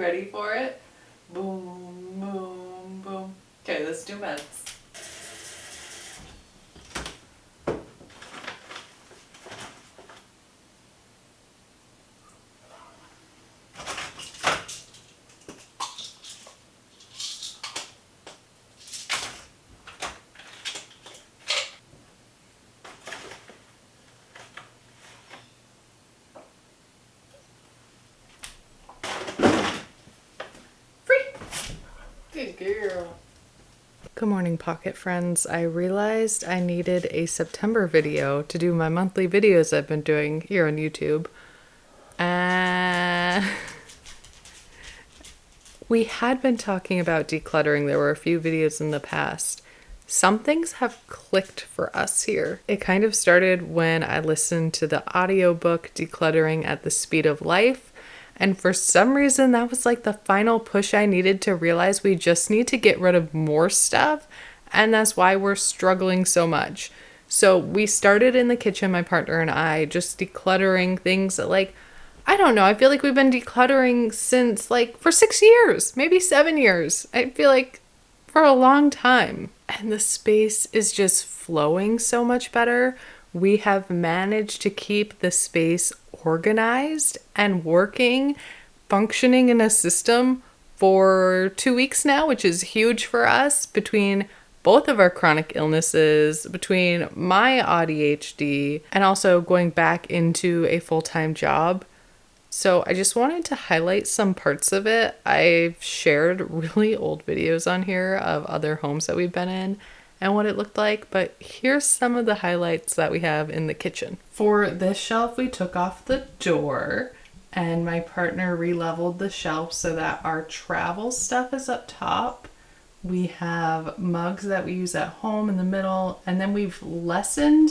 ready for it? Boom, boom, boom. Okay, let's do meds. Good girl. Good morning, Pocket Friends. I realized I needed a September video to do my monthly videos I've been doing here on YouTube. We had been talking about decluttering. There were a few videos in the past. Some things have clicked for us here. It kind of started when I listened to the audiobook Decluttering at the Speed of Life. And for some reason, that was like the final push I needed to realize we just need to get rid of more stuff. And that's why we're struggling so much. So we started in the kitchen, my partner and I, just decluttering things that I don't know. I feel like we've been decluttering since for 6 years, maybe 7 years. I feel like for a long time. And the space is just flowing so much better. We have managed to keep the space organized and working, functioning in a system for 2 weeks now, which is huge for us between both of our chronic illnesses, between my ADHD, and also going back into a full-time job. So I just wanted to highlight some parts of it. I've shared really old videos on here of other homes that we've been in and what it looked like, but here's some of the highlights that we have in the kitchen. For this shelf, we took off the door and my partner re-leveled the shelf so that our travel stuff is up top. We have mugs that we use at home in the middle, and then we've lessened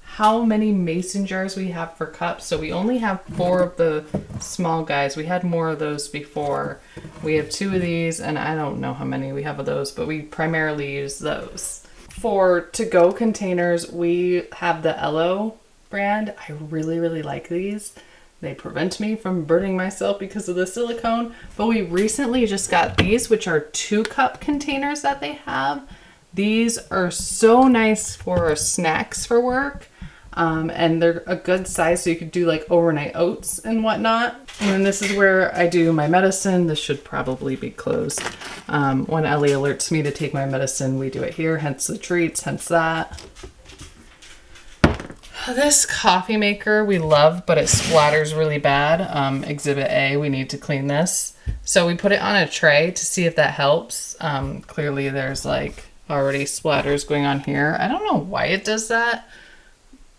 how many mason jars we have for cups. So we only have 4 of the small guys. We had more of those before. We have 2 of these, and I don't know how many we have of those, but we primarily use those. For to-go containers, we have the Ello brand. I really, really like these. They prevent me from burning myself because of the silicone, but we recently just got these, which are 2-cup containers that they have. These are so nice for snacks for work. And they're a good size, so you could do overnight oats and whatnot. And this is where I do my medicine. This should probably be closed. When Ellie alerts me to take my medicine, we do it here, hence the treats, hence that. This coffee maker we love, but it splatters really bad. Exhibit A, we need to clean this. So we put it on a tray to see if that helps. Clearly there's already splatters going on here. I don't know why it does that.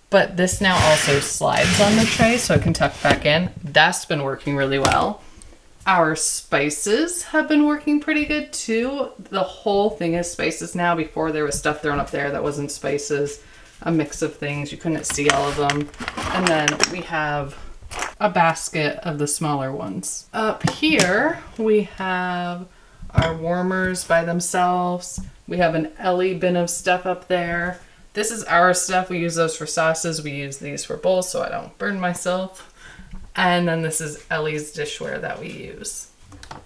But this now also slides on the tray so it can tuck back in. That's been working really well. Our spices have been working pretty good too. The whole thing is spices now. Before there was stuff thrown up there that wasn't spices. A mix of things. You couldn't see all of them. And then we have a basket of the smaller ones. Up here we have our warmers by themselves. We have an Ellie bin of stuff up there. This is our stuff. We use those for sauces. We use these for bowls so I don't burn myself. And then this is Ellie's dishware that we use.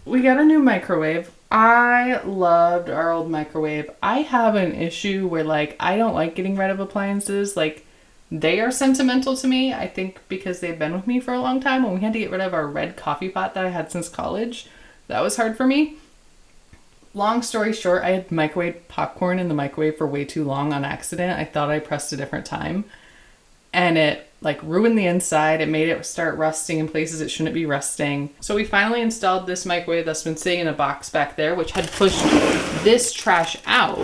We got a new microwave. I loved our old microwave. I have an issue where I don't like getting rid of appliances. They are sentimental to me. I think because they've been with me for a long time. When we had to get rid of our red coffee pot that I had since college, that was hard for me. Long story short, I had microwaved popcorn in the microwave for way too long on accident. I thought I pressed a different time. And it ruined the inside. It made it start rusting in places it shouldn't be rusting. So we finally installed this microwave that's been sitting in a box back there, which had pushed this trash out.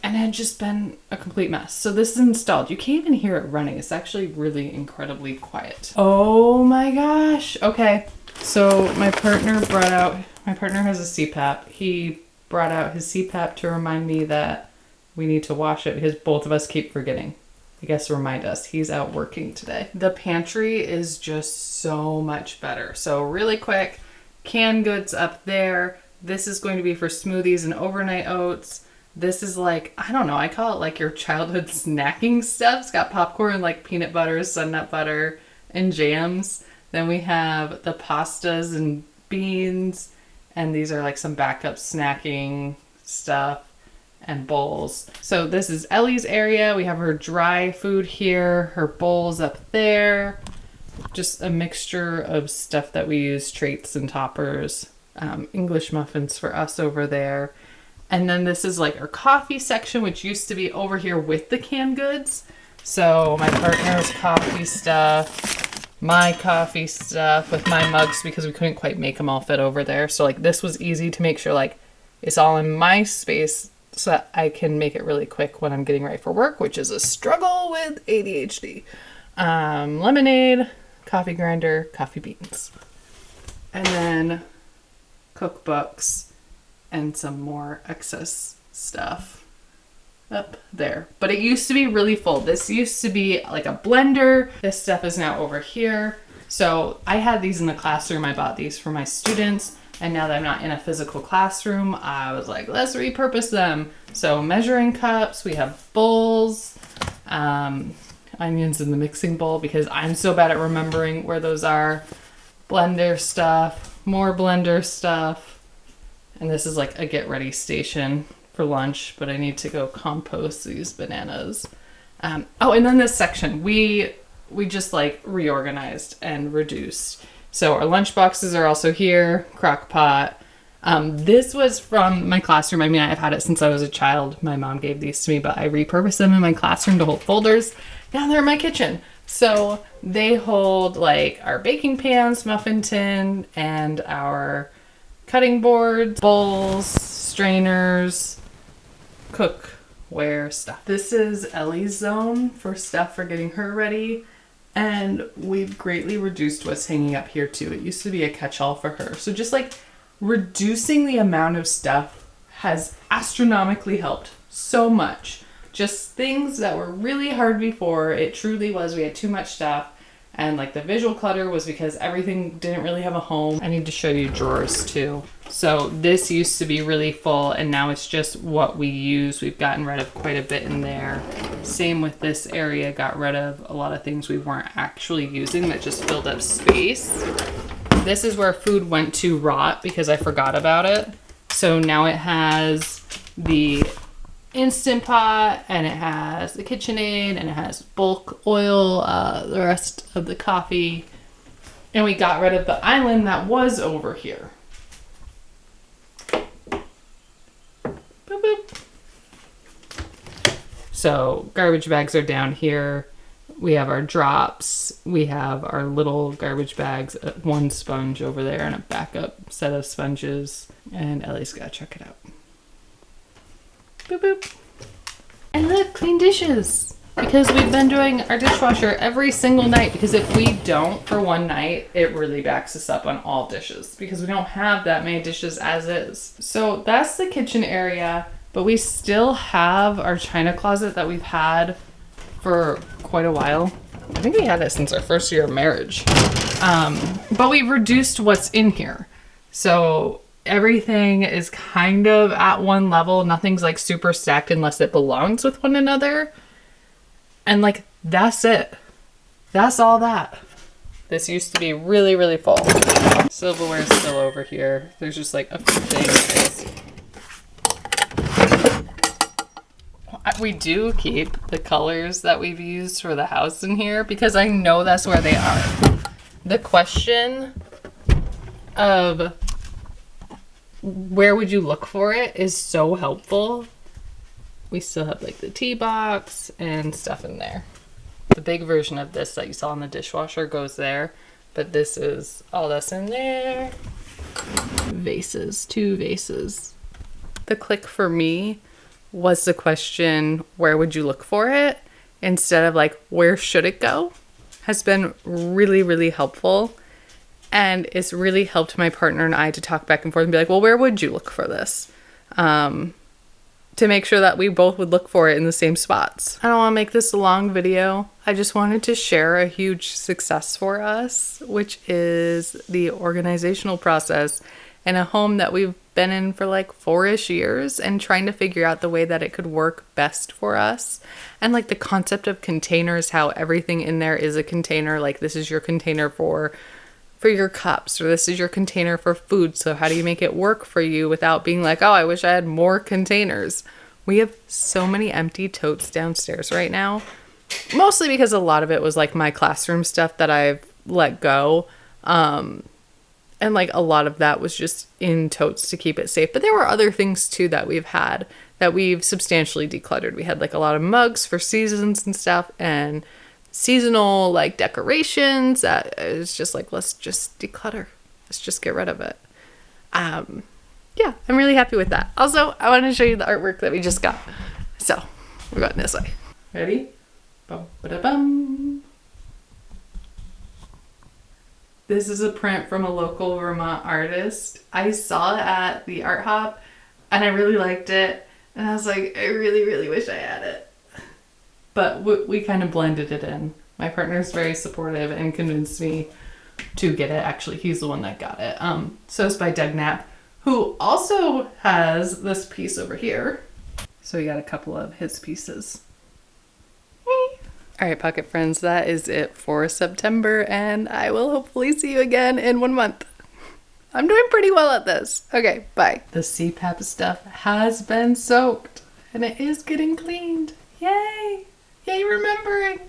And it had just been a complete mess. So this is installed. You can't even hear it running. It's actually really incredibly quiet. Oh my gosh. Okay. So my partner has a CPAP. He brought out his CPAP to remind me that we need to wash it because both of us keep forgetting. I guess remind us. He's out working today. The pantry is just so much better. So really quick, canned goods up there. This is going to be for smoothies and overnight oats. This is I don't know, I call it your childhood snacking stuff. It's got popcorn, peanut butter, sun nut butter, and jams. Then we have the pastas and beans, and these are like some backup snacking stuff and bowls. So this is Ellie's area. We have her dry food here, her bowls up there. Just a mixture of stuff that we use, traits and toppers. English muffins for us over there. And then this is like our coffee section, which used to be over here with the canned goods. So my partner's coffee stuff, my coffee stuff with my mugs, because we couldn't quite make them all fit over there. So like this was easy to make sure like it's all in my space so that I can make it really quick when I'm getting ready for work, which is a struggle with ADHD. Lemonade, coffee grinder, coffee beans. And then cookbooks and some more excess stuff up there. But it used to be really full. This used to be like a blender. This stuff is now over here. So I had these in the classroom. I bought these for my students. And now that I'm not in a physical classroom, I was like, let's repurpose them. So measuring cups, we have bowls, onions in the mixing bowl because I'm so bad at remembering where those are. Blender stuff, more blender stuff. And this is like a get ready station for lunch, but I need to go compost these bananas. Oh, and then this section, we just like reorganized and reduced. So our lunch boxes are also here, crock pot. This was from my classroom. I mean, I've had it since I was a child. My mom gave these to me, but I repurposed them in my classroom to hold folders. Now they're in my kitchen. So they hold like our baking pans, muffin tin, and our cutting boards, bowls, strainers, cookware stuff. This is Ellie's zone for stuff for getting her ready. And we've greatly reduced what's hanging up here too. It used to be a catch-all for her. So just like reducing the amount of stuff has astronomically helped so much. Just things that were really hard before. It truly was. We had too much stuff. And like the visual clutter was because everything didn't really have a home. I need to show you drawers too. So this used to be really full and now it's just what we use. We've gotten rid of quite a bit in there. Same with this area, got rid of a lot of things we weren't actually using that just filled up space. This is where food went to rot because I forgot about it. So now it has the Instant Pot and it has the KitchenAid and it has bulk oil, the rest of the coffee. And we got rid of the island that was over here. Boop, boop. So garbage bags are down here. We have our drops. We have our little garbage bags, one sponge over there and a backup set of sponges. And Ellie's gotta check it out. Boop, boop. And look, clean dishes. Because we've been doing our dishwasher every single night. Because if we don't for one night, it really backs us up on all dishes. Because we don't have that many dishes as is. So that's the kitchen area. But we still have our china closet that we've had for quite a while. I think we had it since our first year of marriage. But we've reduced what's in here. So everything is kind of at one level. Nothing's like super stacked unless it belongs with one another. And like, that's it. That's all that. This used to be really, really full. Silverware is still over here. There's just like a few things. We do keep the colors that we've used for the house in here because I know that's where they are. The question of where would you look for it is so helpful. We still have like the tea box and stuff in there. The big version of this that you saw in the dishwasher goes there, but this is all that's in there. Vases, 2 vases. The click for me was the question, where would you look for it? Instead of like, where should it go? Has been really, really helpful. And it's really helped my partner and I to talk back and forth and be like, well, where would you look for this? To make sure that we both would look for it in the same spots. I don't want to make this a long video. I just wanted to share a huge success for us, which is the organizational process in a home that we've been in for like 4-ish years and trying to figure out the way that it could work best for us. And like the concept of containers, how everything in there is a container. Like this is your container for for your cups, or this is your container for food. So how do you make it work for you without being like, oh, I wish I had more containers? We have so many empty totes downstairs right now, mostly because a lot of it was like my classroom stuff that I've let go. And like a lot of that was just in totes to keep it safe. But there were other things too that we've had that we've substantially decluttered. We had like a lot of mugs for seasons and stuff, and seasonal like decorations that is just like, let's just declutter. Let's just get rid of it. Yeah, I'm really happy with that. Also, I want to show you the artwork that we just got. So we're going this way. Ready? Bum, ba-da-bum. This is a print from a local Vermont artist. I saw it at the Art Hop and I really liked it. And I was like, I really, really wish I had it. But we kind of blended it in. My partner's very supportive and convinced me to get it. Actually, he's the one that got it. So it's by Doug Knapp, who also has this piece over here. So we got a couple of his pieces. All right, pocket friends, that is it for September, and I will hopefully see you again in 1 month. I'm doing pretty well at this. Okay, bye. The CPAP stuff has been soaked, and it is getting cleaned. Yay! Yay, remembering!